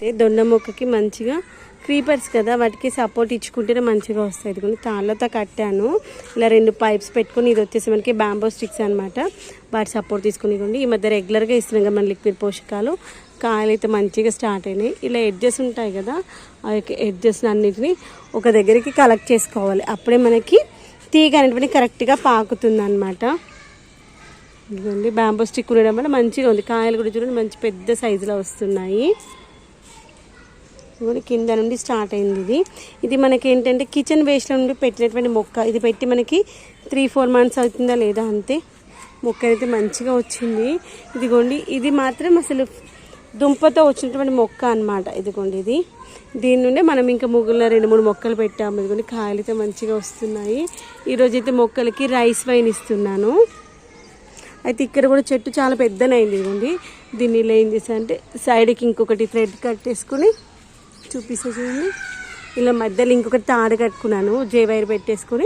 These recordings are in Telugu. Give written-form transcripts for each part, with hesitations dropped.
దొండ మొక్కకి మంచిగా క్రీపర్స్ కదా, వాటికి సపోర్ట్ ఇచ్చుకుంటేనే మంచిగా వస్తాయి. ఇది తాళ్ళతో కట్టాను. ఇలా 2 పైప్స్ పెట్టుకుని, ఇది వచ్చేసి మనకి బ్యాంబో స్టిక్స్ అనమాట. వాటి సపోర్ట్ తీసుకుని ఈ మధ్య రెగ్యులర్గా ఇస్తున్నాం కదా మన లిక్విడ్ పోషకాలు. కాయలు అయితే మంచిగా స్టార్ట్ అయినాయి. ఇలా ఎడ్జెస్ ఉంటాయి కదా, ఆ యొక్క ఎడ్జెస్ అన్నిటిని ఒక దగ్గరికి కలెక్ట్ చేసుకోవాలి. అప్పుడే మనకి తీగ అనేటువంటి కరెక్ట్గా పాకుతుంది అనమాట. ఇదిగోండి బ్యాంబో స్టిక్ ఉండడం వల్ల మంచిగా ఉంది. కాయలు కూడా చూడండి మంచి పెద్ద సైజులో వస్తున్నాయి. కింద నుండి స్టార్ట్ అయింది. ఇది మనకి ఏంటంటే కిచెన్ వేస్ట్లో నుండి పెట్టినటువంటి మొక్క. ఇది పెట్టి మనకి 3-4 మంత్స్ అవుతుందా లేదా అంతే. మొక్క అయితే మంచిగా వచ్చింది. ఇదిగోండి ఇది మాత్రం అసలు దుంపతో వచ్చినటువంటి మొక్క అనమాట. ఇదిగోండి ఇది దీని నుండి మనం ఇంకా ముగ్గుల 2-3 మొక్కలు పెట్టాము. ఇదిగోండి కాయలు అయితే మంచిగా వస్తున్నాయి. ఈరోజైతే మొక్కలకి రైస్ వైన్ ఇస్తున్నాను. అయితే ఇక్కడ కూడా చెట్టు చాలా పెద్దనైంది. ఇదిగోండి దీన్ని ఇలా ఏం చేశానంటే సైడ్కి ఇంకొకటి థ్రెడ్ కట్టేసుకుని చూపిస్తా చూడండి. ఇలా మధ్యలో ఇంకొకటి తాడు కట్టుకున్నాను, వైర్ పెట్టేసుకొని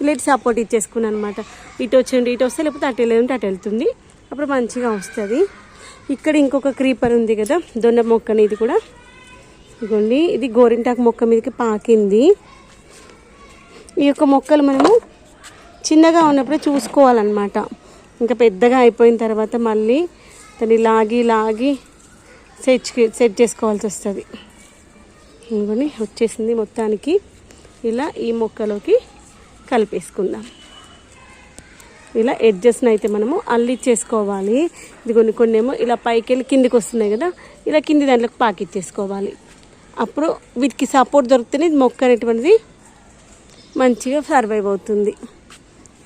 ఇలా ఇటు సపోర్ట్ ఇచ్చేసుకున్నాను అనమాట. ఇటు వచ్చి ఇటు వస్తే లేకపోతే అటు వెళ్ళి అటు వెళ్తుంది, అప్పుడు మంచిగా వస్తుంది. ఇక్కడ ఇంకొక క్రీపర్ ఉంది కదా దొండ మొక్కని, ఇది కూడా ఇదిగోండి ఇది గోరింటాకు మొక్క మీదకి పాకింది. ఈ యొక్క మొక్కలు మనము చిన్నగా ఉన్నప్పుడే చూసుకోవాలన్నమాట. ఇంకా పెద్దగా అయిపోయిన తర్వాత మళ్ళీ దాన్ని లాగి సెట్ చేసుకోవాల్సి వస్తుంది. ఇంకొని వచ్చేసింది మొత్తానికి. ఇలా ఈ మొక్కలోకి కలిపేసుకుందాం. ఇలా ఎడ్జస్ట్ని అయితే మనము అల్లిచ్చేసుకోవాలి. ఇది కొన్ని ఏమో ఇలా పైకి వెళ్ళి కిందికి వస్తున్నాయి కదా, ఇలా కింది దాంట్లోకి పాకిచ్చేసుకోవాలి. అప్పుడు వీటికి సపోర్ట్ దొరికితేనే మొక్క అనేటువంటిది మంచిగా సర్వైవ్ అవుతుంది.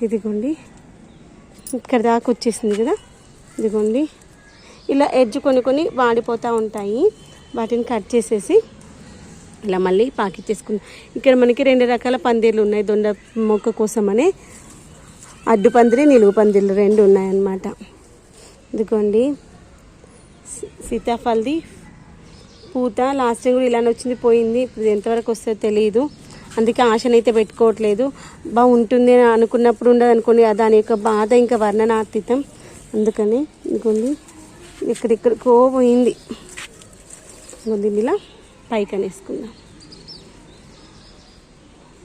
ఇదిగోండి ఇక్కడ దాకా వచ్చేసింది కదా. ఇదిగోండి ఇలా ఎడ్జ్ కొన్ని వాడిపోతూ ఉంటాయి. వాటిని కట్ చేసేసి ఇలా మళ్ళీ పాకిచ్చేసుకుందాం. ఇక్కడ మనకి 2 రకాల పందిర్లు ఉన్నాయి దొండ మొక్క కోసమనే. అడ్డు పందిరి, నిలువు పందిర్లు 2 ఉన్నాయన్నమాట. ఇదిగోండి సీతాఫల్ది పూత లాస్ట్ టైం కూడా ఇలానే వచ్చింది, పోయింది. ఇప్పుడు ఎంతవరకు వస్తుందో తెలియదు, అందుకే ఆశనైతే పెట్టుకోవట్లేదు. బాగుంటుంది అని అనుకున్నప్పుడు ఉండదు అనుకోండి, దాని యొక్క బాధ ఇంకా వర్ణనాతీతం. అందుకని ఇదిగోండి ఇక్కడిక్కడికో పోయింది. దీన్ని ఇలా పైకి అనేసుకుందాం.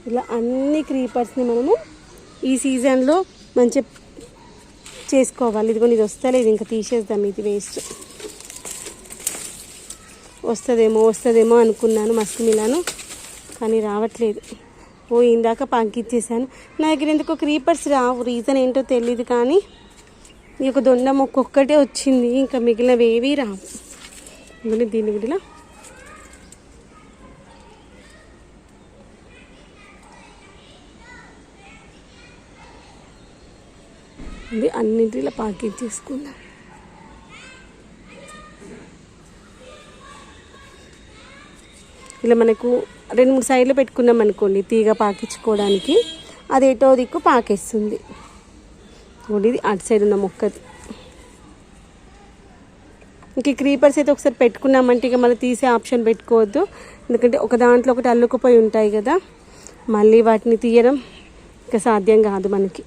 ఇలా అన్ని క్రీపర్స్ని మనము ఈ సీజన్లో మంచిగా చేసుకోవాలి. ఇదిగోండి ఇది వస్తలేదు, ఇంకా తీసేద్దాం, ఇది వేస్ట్. వస్తుందేమో అనుకున్నాను మస్క్ మిలాను, కానీ రావట్లేదు. ఇందాక పంకిచ్చేసాను. నా దగ్గర ఎందుకో క్రీపర్స్ రావు, రీజన్ ఏంటో తెలియదు. కానీ ఈ యొక్క దొండ మొక్క ఒక్కటే వచ్చింది, ఇంకా మిగిలినవి ఏవీ రావు. దీన్ని కూడా ఇది అన్నింటిలో ప్యాకేజ్ చేసుకుందాం. ఇలా మనకు 2-3 సైడ్లు పెట్టుకున్నాం అనుకోండి తీగ పాకించుకోవడానికి, అది ఎటో దిక్కు పాకేస్తుంది. ఇది అటు సైడ్ ఉన్న మొక్కది. ఇంక క్రీపర్స్ అయితే ఒకసారి పెట్టుకున్నామంటే ఇక మళ్ళీ తీసే ఆప్షన్ పెట్టుకోవద్దు. ఎందుకంటే ఒక దాంట్లో ఒకటి అల్లుకుపోయి ఉంటాయి కదా, మళ్ళీ వాటిని తీయడం ఇక సాధ్యం కాదు మనకి.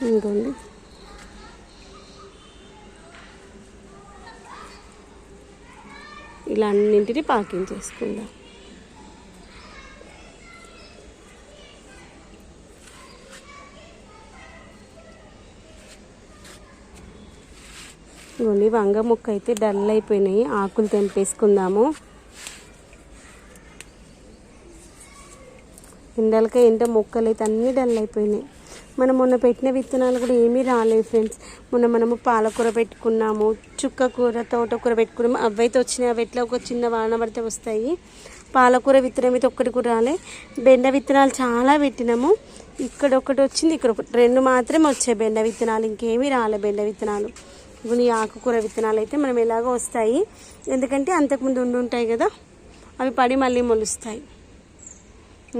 ఇంకోండి ఇలా అన్నింటినీ ప్యాకింగ్ చేసుకుందాం. ఇవన్నీ వంగ మొక్క అయితే డల్ అయిపోయినాయి, ఆకులు తెంపేసుకుందాము. ఎండలకే ఏంటో మొక్కలు అయితే అన్నీ డల్ అయిపోయినాయి. మనం మొన్న పెట్టిన విత్తనాలు కూడా ఏమీ రాలేదు ఫ్రెండ్స్. మనము పాలకూర పెట్టుకున్నాము, చుక్కకూర, తోటకూర పెట్టుకున్నాము, అవైతే వచ్చినాయి. అవి ఎట్లా ఒక చిన్న వాన పడితే వస్తాయి. పాలకూర విత్తనం అయితే ఒక్కటి కూడా రాలే. బెండ విత్తనాలు చాలా పెట్టినాము, ఇక్కడ ఒకటి వచ్చింది, ఇక్కడ ఒకటి, 2 మాత్రమే వచ్చాయి బెండ విత్తనాలు, ఇంకేమీ రాలే బెండ విత్తనాలు. ఇప్పుడు ఈ ఆకుకూర విత్తనాలు అయితే మనం ఎలాగో వస్తాయి, ఎందుకంటే అంతకుముందు ఉంటాయి కదా, అవి పడి మళ్ళీ మొలుస్తాయి.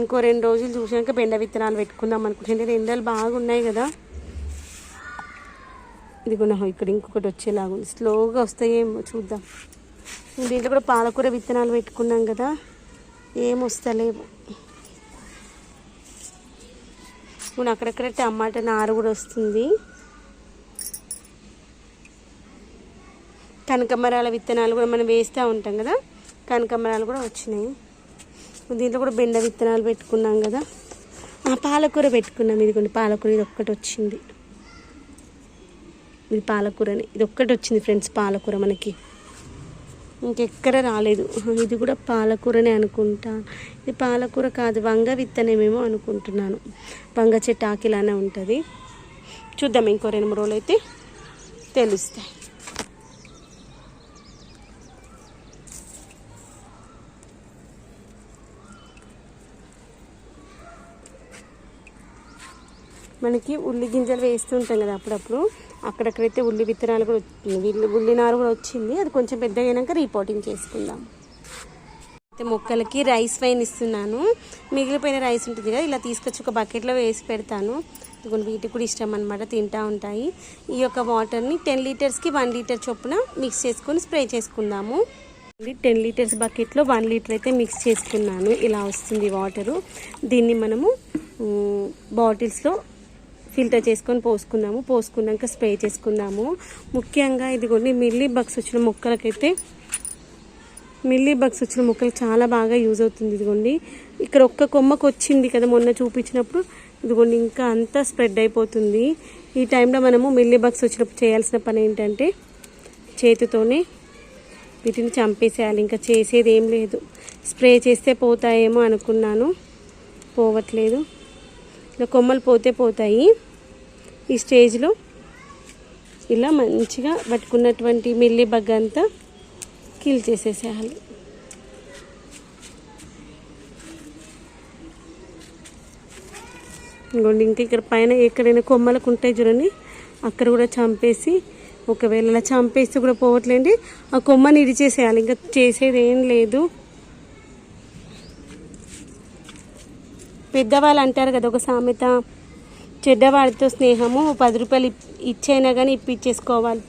ఇంకో 2 రోజులు చూసాక బెండ విత్తనాలు పెట్టుకుందాం అనుకుంటే ఎండలు బాగున్నాయి కదా. ఇదిగో ఇక్కడ ఇంకొకటి వచ్చేలాగుంది, స్లోగా వస్తాయేమో చూద్దాం. దీంట్లో కూడా పాలకూర విత్తనాలు పెట్టుకున్నాం కదా, ఏమొస్తలేవు. ఇప్పుడు అక్కడక్కడ టమాటా నారు కూడా వస్తుంది. కనకాంబరాల విత్తనాలు కూడా మనం వేస్తూ ఉంటాం కదా, కనకాంబరాలు కూడా వచ్చినాయి. దీంట్లో కూడా బెండ విత్తనాలు పెట్టుకున్నాం కదా, పాలకూర పెట్టుకున్నాం. ఇదిగోండి పాలకూర, ఇది ఒక్కటి వచ్చింది. ఇది పాలకూరని, ఇది ఒక్కటి వచ్చింది ఫ్రెండ్స్ పాలకూర, మనకి ఇంకెక్కడ రాలేదు. ఇది కూడా పాలకూరనే అనుకుంటాను. ఇది పాలకూర కాదు, వంగ విత్తనమేమో అనుకుంటున్నాను. వంగ చెట్టు ఆకిలానే ఉంటుంది. చూద్దాం, ఇంకో 2-3 రోజులు అయితే తెలుస్తాయి. మనకి ఉల్లి గింజలు వేస్తుంటాం కదా అప్పుడప్పుడు, అక్కడక్కడైతే ఉల్లి విత్తనాలు కూడా ఉల్లి నారు కూడా వచ్చింది. అది కొంచెం పెద్దగా అయినాక రిపోర్టింగ్ చేసుకుందాం. అయితే మొక్కలకి రైస్ వైన్ ఇస్తున్నాను. మిగిలిపోయిన రైస్ ఉంటుంది కదా, ఇలా తీసుకొచ్చి ఒక బకెట్లో వేసి పెడతాను. వీటికి కూడా ఇష్టం అనమాట, తింటూ ఉంటాయి. ఈ యొక్క వాటర్ని 10 లీటర్స్కి 1 లీటర్ చొప్పున మిక్స్ చేసుకొని స్ప్రే చేసుకుందాము. 10 లీటర్స్ బకెట్లో 1 లీటర్ అయితే మిక్స్ చేసుకున్నాను. ఇలా వస్తుంది వాటరు. దీన్ని మనము బాటిల్స్లో ఫిల్టర్ చేసుకొని పోసుకున్నాక స్ప్రే చేసుకుందాము. ముఖ్యంగా ఇదిగోండి మిల్లీ బగ్స్ వచ్చిన మొక్కలు చాలా బాగా యూజ్ అవుతుంది. ఇదిగోండి ఇక్కడ ఒక్క కొమ్మకు వచ్చింది కదా మొన్న చూపించినప్పుడు, ఇదిగోండి ఇంకా అంతా స్ప్రెడ్ అయిపోతుంది. ఈ టైంలో మనము మిల్లీ బగ్స్ వచ్చినప్పుడు చేయాల్సిన పని ఏంటంటే చేతితోనే వీటిని చంపేసేయాలి. ఇంకా చేసేది ఏం లేదు. స్ప్రే చేస్తే పోతాయేమో అనుకున్నాను, పోవట్లేదు. ఇలా కొమ్మలు పోతాయి. ఈ స్టేజ్లో ఇలా మంచిగా పట్టుకున్నటువంటి మిల్లీ బగ్ అంతా కిల్ చేసేసేయాలి. ఇంకోండి ఇంకా ఇక్కడ పైన ఎక్కడైనా కొమ్మలకు ఉంటాయి చూడండి, అక్కడ కూడా చంపేసి, ఒకవేళ అలా చంపేస్తే కూడా పోవట్లేండి, ఆ కొమ్మని ఇడిచేసేయాలి. ఇంకా చేసేది ఏం లేదు. పెద్దవాళ్ళు అంటారు కదా ఒక సామెత, చెడ్డవాడితో స్నేహము 10 రూపాయలు ఇచ్చైనా కానీ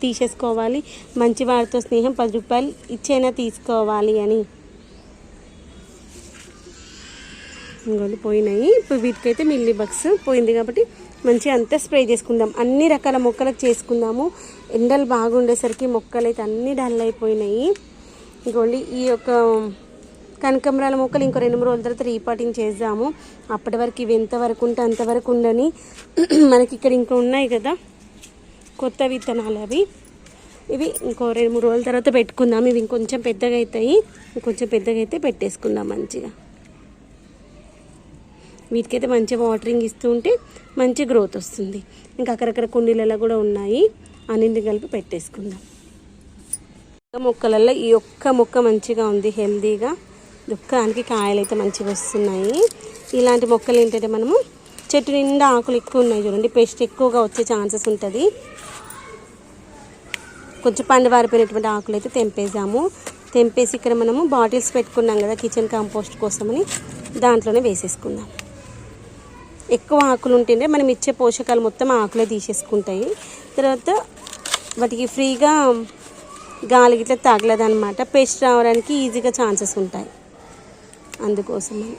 తీసేసుకోవాలి, మంచివాడితో స్నేహం 10 రూపాయలు ఇచ్చైనా తీసుకోవాలి అని. ఇంకోటి పోయినాయి. ఇప్పుడు వీటికైతే మిల్లీ బగ్స్ పోయింది కాబట్టి మంచిగా అంతా స్ప్రే చేసుకుందాం. అన్ని రకాల మొక్కలకు చేసుకుందాము. ఎండలు బాగుండేసరికి మొక్కలు అయితే అన్నీ డల్ అయిపోయినాయి. ఇంకోండి ఈ యొక్క కనకాంబరాల మొక్కలు ఇంకో 2-3 రోజుల తర్వాత రీపాటింగ్ చేద్దాము. అప్పటి వరకు ఇవి ఎంతవరకు ఉంటే అంతవరకు ఉండని. మనకి ఇక్కడ ఇంకా ఉన్నాయి కదా కొత్త విత్తనాలు, ఇవి ఇంకో 2-3 రోజుల తర్వాత పెట్టుకుందాం. ఇవి ఇంకొంచెం పెద్దగా అయితే పెట్టేసుకుందాం మంచిగా. వీటికైతే మంచిగా వాటరింగ్ ఇస్తూ ఉంటే మంచి గ్రోత్ వస్తుంది. ఇంకా అక్కడక్కడ కుండీలలో కూడా ఉన్నాయి, అన్నింటిని కలిపి పెట్టేసుకుందాం. మొక్కలలో ఈ ఒక్క మొక్క మంచిగా ఉంది, హెల్దీగా. దుఃఖానికి కాయలు అయితే మంచిగా వస్తున్నాయి. ఇలాంటి మొక్కలు ఏంటంటే మనము చెట్టు నిండా ఆకులు ఎక్కువ ఉన్నాయి చూడండి, పెస్ట్ ఎక్కువగా వచ్చే ఛాన్సెస్ ఉంటుంది. కొంచెం పండు వారిపోయినటువంటి ఆకులు అయితే తెంపేసి ఇక్కడ మనము బాటిల్స్ పెట్టుకున్నాం కదా కిచెన్ కంపోస్ట్ కోసమని, దాంట్లోనే వేసేసుకుందాం. ఎక్కువ ఆకులు ఉంటేనే మనం ఇచ్చే పోషకాలు మొత్తం ఆకులే తీసేసుకుంటాయి. తర్వాత వాటికి ఫ్రీగా గాలి గిట్లా తగలదనమాట, పెస్ట్ రావడానికి ఈజీగా ఛాన్సెస్ ఉంటాయి. అందుకోసమని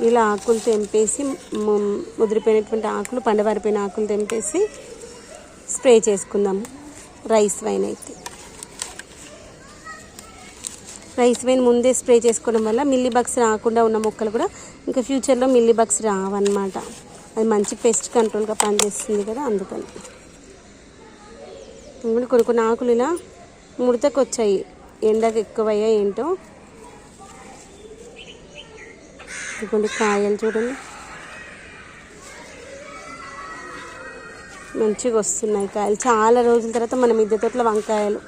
ఇలా ఆకులు తెంపేసి, ముదిరిపోయినటువంటి ఆకులు, పండవారిపోయిన ఆకులు తెంపేసి స్ప్రే చేసుకుందాము. రైస్ వైన్ ముందే స్ప్రే చేసుకోవడం వల్ల మిల్లీ బగ్స్ రాకుండా ఉన్న మొక్కలు కూడా ఇంకా ఫ్యూచర్లో మిల్లీ బగ్స్ రావన్నమాట. అది మంచి పెస్ట్ కంట్రోల్గా పనిచేస్తుంది కదా, అందుకని. కొన్ని ఆకులు ఇలా ముడతకు వచ్చాయి, ఎండకు ఎక్కువయ్యా ఏంటో. కొన్ని కాయలు చూడండి మంచిగా వస్తున్నాయి కాయలు. చాలా రోజుల తర్వాత మన మిద్దె తోటలో వంకాయలు.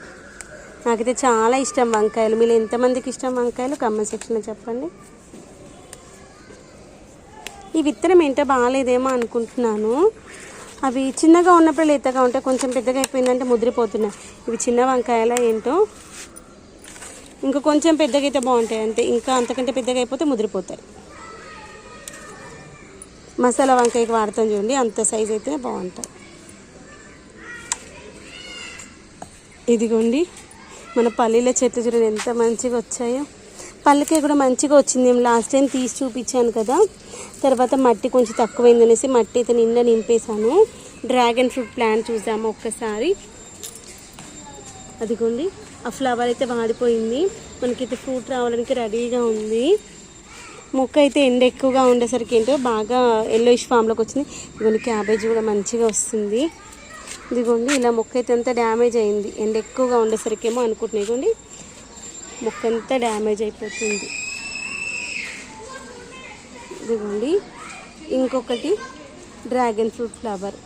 నాకైతే చాలా ఇష్టం వంకాయలు. మీరు ఎంతమందికి ఇష్టం వంకాయలు కామెంట్ సెక్షన్లో చెప్పండి. ఈ ఈ విత్తనం ఏంటో బాగాలేదేమో అనుకుంటున్నాను. అవి చిన్నగా ఉన్నప్పుడు లేతగా ఉంటాయి, కొంచెం పెద్దగా అయిపోయిందంటే ముదిరిపోతున్నాయి. ఇవి చిన్న వంకాయలా ఏంటో, ఇంకా కొంచెం పెద్దగా అయితే బాగుంటాయి అంతే, ఇంకా అంతకంటే పెద్దగా అయిపోతే ముదిరిపోతాయి. మసాలా వంకాయకి వాడతాం చూడండి, అంత సైజ్ అయితేనే బాగుంటాయి. ఇదిగోండి మన పల్లీల చెట్లు చూడండి ఎంత మంచిగా వచ్చాయో. పల్లకాయ కూడా మంచిగా వచ్చింది. నేను లాస్ట్ టైం తీసి చూపించాను కదా, తర్వాత మట్టి కొంచెం తక్కువైంది అనేసి మట్టి అయితే నిండా నింపేశాను. డ్రాగన్ ఫ్రూట్ ప్లాంట్ చూసాము ఒక్కసారి. అదిగోండి ఆ ఫ్లవర్ అయితే వాడిపోయింది, మనకైతే ఫ్రూట్ రావడానికి రెడీగా ఉంది. మొక్క అయితే ఎండ ఎక్కువగా ఉండేసరికి ఏంటో బాగా ఎల్లోయిష్ ఫామ్లోకి వచ్చింది. ఇదిగోండి క్యాబేజ్ కూడా మంచిగా వస్తుంది. ఇదిగోండి ఇలా మొక్క అయితే అంతా డ్యామేజ్ అయింది, ఎండ ఎక్కువగా ఉండేసరికి ఏమో అనుకుంటున్నాయి. ఇదిగోండి మొక్క అంతా డ్యామేజ్ అయిపోతుంది. ఇదిగోండి ఇంకొకటి డ్రాగన్ ఫ్రూట్ ఫ్లవర్.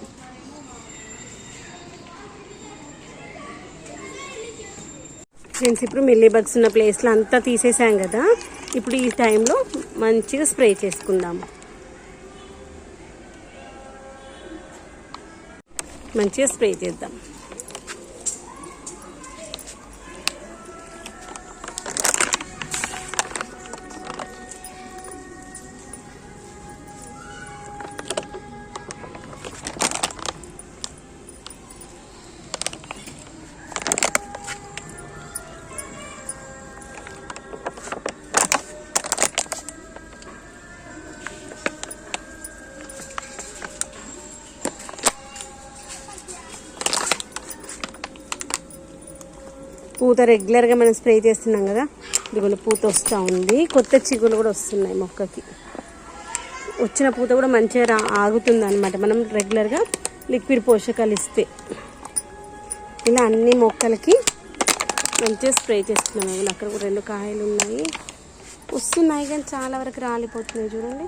ఫ్రెండ్స్ ఇప్పుడు మిల్లీ బగ్స్ ఉన్న ప్లేస్లో అంతా తీసేసాం కదా, ఇప్పుడు ఈ టైంలో మంచిగా స్ప్రే చేసుకుందాము. మంచిగా స్ప్రే చేద్దాం. పూత రెగ్యులర్గా మనం స్ప్రే చేస్తున్నాం కదా, ఇదిగోండి పూత వస్తూ ఉంది. కొత్త చిగుళ్ళు కూడా వస్తున్నాయి మొక్కకి. వచ్చిన పూత కూడా మంచిగా ఆగుతుంది అనమాట మనం రెగ్యులర్గా లిక్విడ్ పోషకాలు ఇస్తే. ఇలా అన్ని మొక్కలకి మంచిగా స్ప్రే చేస్తున్నాం. అక్కడ కూడా 2 కాయలు ఉన్నాయి, వస్తున్నాయి కానీ చాలా వరకు రాలిపోతున్నాయి చూడండి.